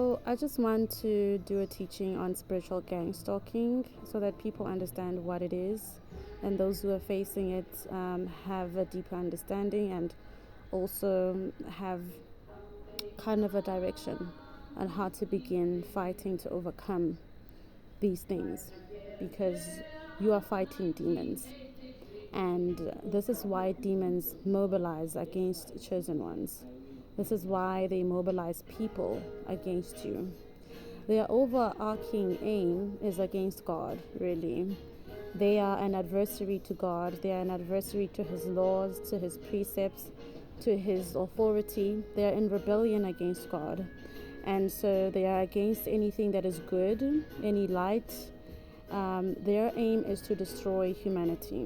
So I just want to do a teaching on spiritual gang stalking so that people understand what it is, and those who are facing it have a deeper understanding and also have kind of a direction on how to begin fighting to overcome these things, because you are fighting demons. And this is why demons mobilize against chosen ones. This is why they mobilize people against you. Their overarching aim is against God, really. They are an adversary to God. They are an adversary to His laws, to His precepts, to His authority. They are in rebellion against God. And so they are against anything that is good, any light. Their aim is to destroy humanity.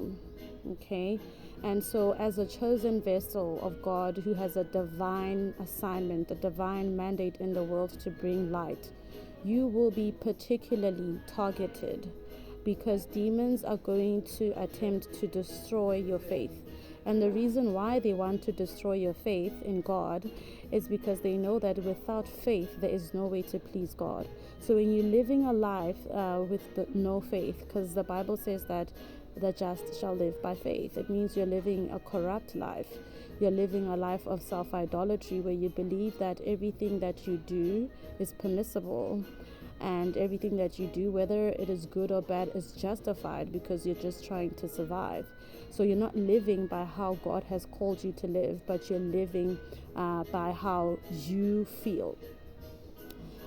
Okay? And so, as a chosen vessel of God who has a divine assignment, a divine mandate in the world to bring light, you will be particularly targeted, because demons are going to attempt to destroy your faith. And the reason why they want to destroy your faith in God is because they know that without faith, there is no way to please God. So when you're living a life with no faith, because the Bible says that the just shall live by faith, it means you're living a corrupt life. You're living a life of self-idolatry where you believe that everything that you do is permissible, and everything that you do, whether it is good or bad, is justified because you're just trying to survive. So you're not living by how God has called you to live, but you're living by how you feel.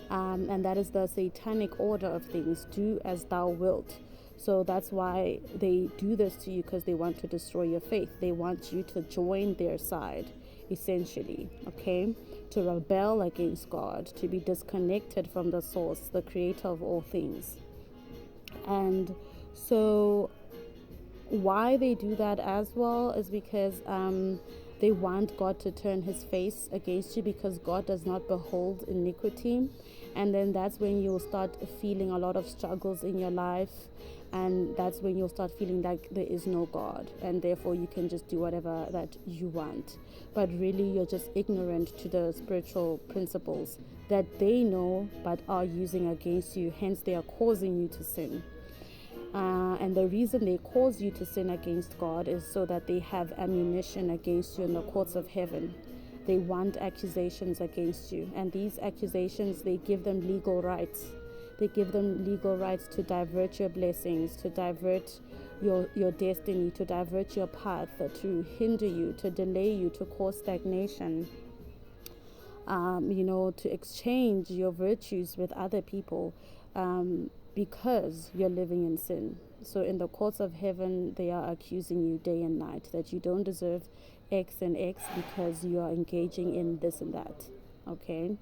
And that is the satanic order of things: do as thou wilt. So that's why they do this to you, because they want to destroy your faith. They want you to join their side, essentially, okay? To rebel against God, to be disconnected from the source, the creator of all things. And so why they do that as well is because they want God to turn His face against you, because God does not behold iniquity. And then that's when you'll start feeling a lot of struggles in your life, and that's when you'll start feeling like there is no God, and therefore you can just do whatever that you want. But really, you're just ignorant to the spiritual principles that they know but are using against you. Hence, they are causing you to sin. And the reason they cause you to sin against God is so that they have ammunition against you in the courts of heaven. They want accusations against you, and these accusations, they give them legal rights. They give them legal rights to divert your blessings, to divert your destiny, to divert your path, to hinder you, to delay you, to cause stagnation, to exchange your virtues with other people, because you're living in sin. So in the courts of heaven, they are accusing you day and night that you don't deserve X and X because you are engaging in this and that. Okay?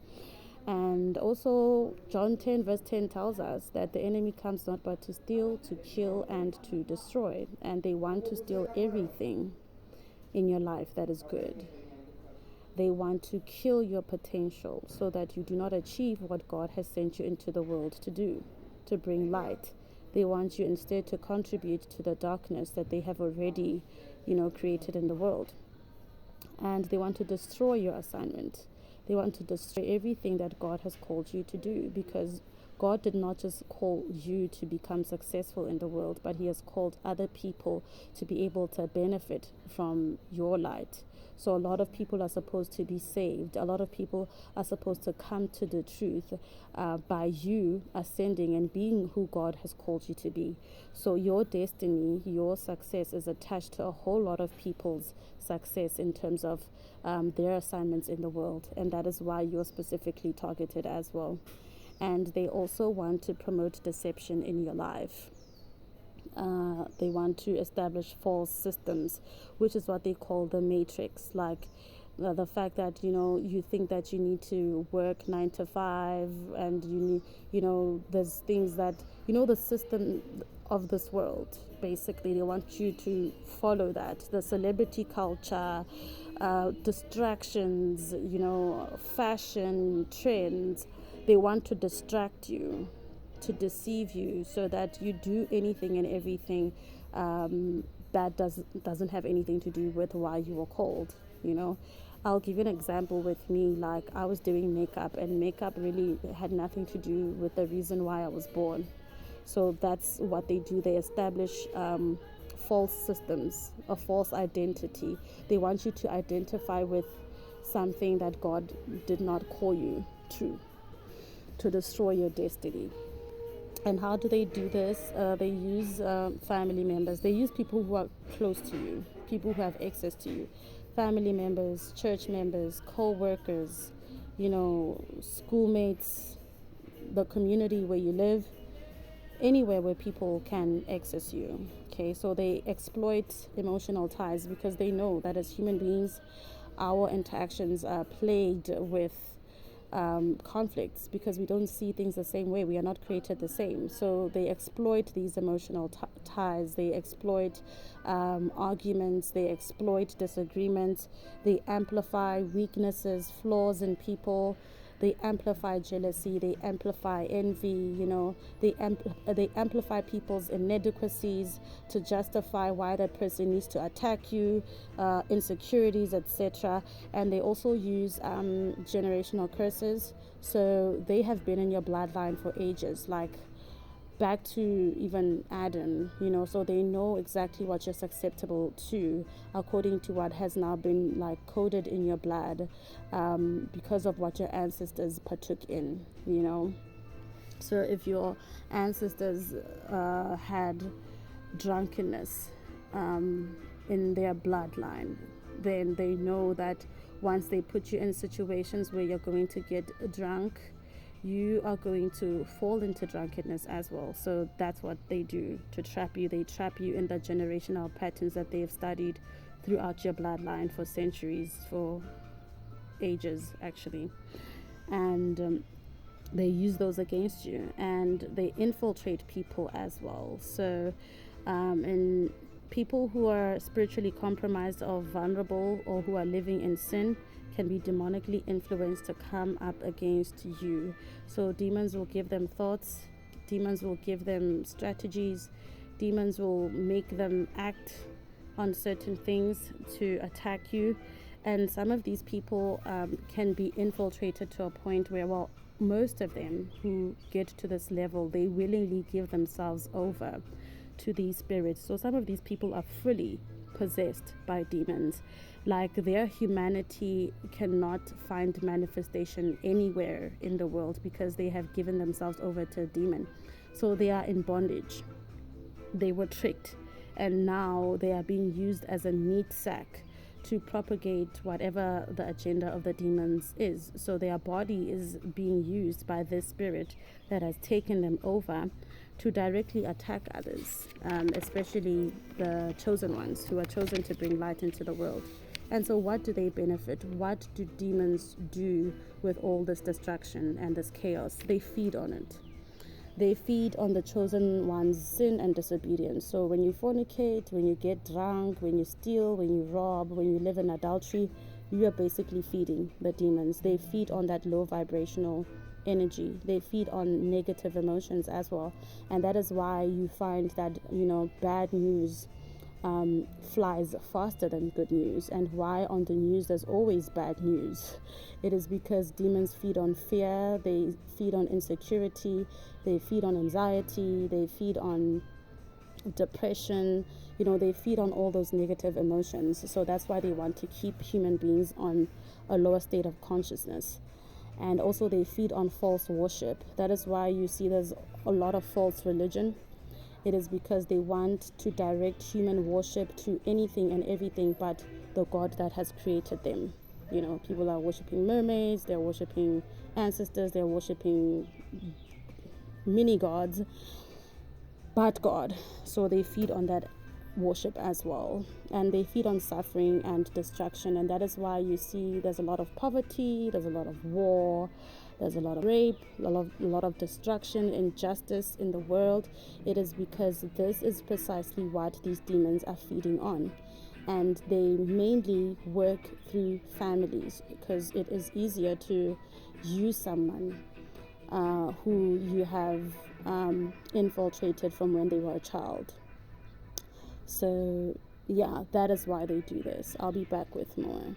And also, John 10 verse 10 tells us that the enemy comes not but to steal, to kill, and to destroy. And they want to steal everything in your life that is good. They want to kill your potential so that you do not achieve what God has sent you into the world to do, to bring light. They want you instead to contribute to the darkness that they have already, created in the world. And they want to destroy your assignment. They want to destroy everything that God has called you to do, because God did not just call you to become successful in the world, but He has called other people to be able to benefit from your light. So a lot of people are supposed to be saved. A lot of people are supposed to come to the truth by you ascending and being who God has called you to be. So your destiny, your success is attached to a whole lot of people's success in terms of their assignments in the world. And that is why you're specifically targeted as well. And they also want to promote deception in your life. They want to establish false systems, which is what they call the matrix. Like the fact that you think that you need to work 9 to 5, and you need there's things that the system of this world. Basically, they want you to follow that. The celebrity culture, distractions, fashion trends. They want to distract you, to deceive you, so that you do anything and everything that doesn't have anything to do with why you were called. I'll give you an example with me. Like, I was doing makeup, and makeup really had nothing to do with the reason why I was born. So that's what they do. They establish false systems, a false identity. They want you to identify with something that God did not call you to destroy your destiny. And how do they do this? They use family members. They use people who are close to you, people who have access to you, family members, church members, co-workers, schoolmates, the community where you live, anywhere where people can access you. Okay, so they exploit emotional ties because they know that as human beings, our interactions are plagued with conflicts because we don't see things the same way. We are not created the same. So they exploit these emotional ties. They exploit arguments. They exploit disagreements. They amplify weaknesses, flaws in people. They amplify jealousy. They amplify envy. They amplify people's inadequacies to justify why that person needs to attack you, insecurities, etc. And they also use generational curses. So they have been in your bloodline for ages, like back to even Adam, so they know exactly what you're susceptible to according to what has now been like coded in your blood, because of what your ancestors partook in. So if your ancestors had drunkenness in their bloodline, then they know that once they put you in situations where you're going to get drunk, you are going to fall into drunkenness as well. So that's what they do to trap you. They trap you in the generational patterns that they've studied throughout your bloodline for centuries, for ages actually. And they use those against you, and they infiltrate people as well. So in people who are spiritually compromised or vulnerable, or who are living in sin, can be demonically influenced to come up against you. So demons will give them thoughts, demons will give them strategies, demons will make them act on certain things to attack you. And some of these people can be infiltrated to a point where, well, most of them who get to this level, they willingly give themselves over to these spirits. So some of these people are fully possessed by demons. Like, their humanity cannot find manifestation anywhere in the world because they have given themselves over to a demon. So they are in bondage. They were tricked, and now they are being used as a meat sack to propagate whatever the agenda of the demons is. So their body is being used by this spirit that has taken them over to directly attack others, especially the chosen ones who are chosen to bring light into the world. And so what do they benefit? What do demons do with all this destruction and this chaos? They feed on it. They feed on the chosen one's sin and disobedience. So when you fornicate, when you get drunk, when you steal, when you rob, when you live in adultery, you are basically feeding the demons. They feed on that low vibrational energy. They feed on negative emotions as well. And that is why you find that, bad news flies faster than good news, and why on the news there's always bad news. It is because demons feed on fear, they feed on insecurity, they feed on anxiety, they feed on depression, they feed on all those negative emotions. So that's why they want to keep human beings on a lower state of consciousness. And also they feed on false worship. That is why you see there's a lot of false religion. It is because they want to direct human worship to anything and everything but the God that has created them. People are worshiping mermaids, they're worshiping ancestors, they're worshiping mini gods, but God. So they feed on that worship as well, and they feed on suffering and destruction. And that is why you see there's a lot of poverty, there's a lot of war, there's a lot of rape, a lot of destruction, injustice in the world. It is because this is precisely what these demons are feeding on. And they mainly work through families, because it is easier to use someone who you have infiltrated from when they were a child. So yeah, that is why they do this. I'll be back with more.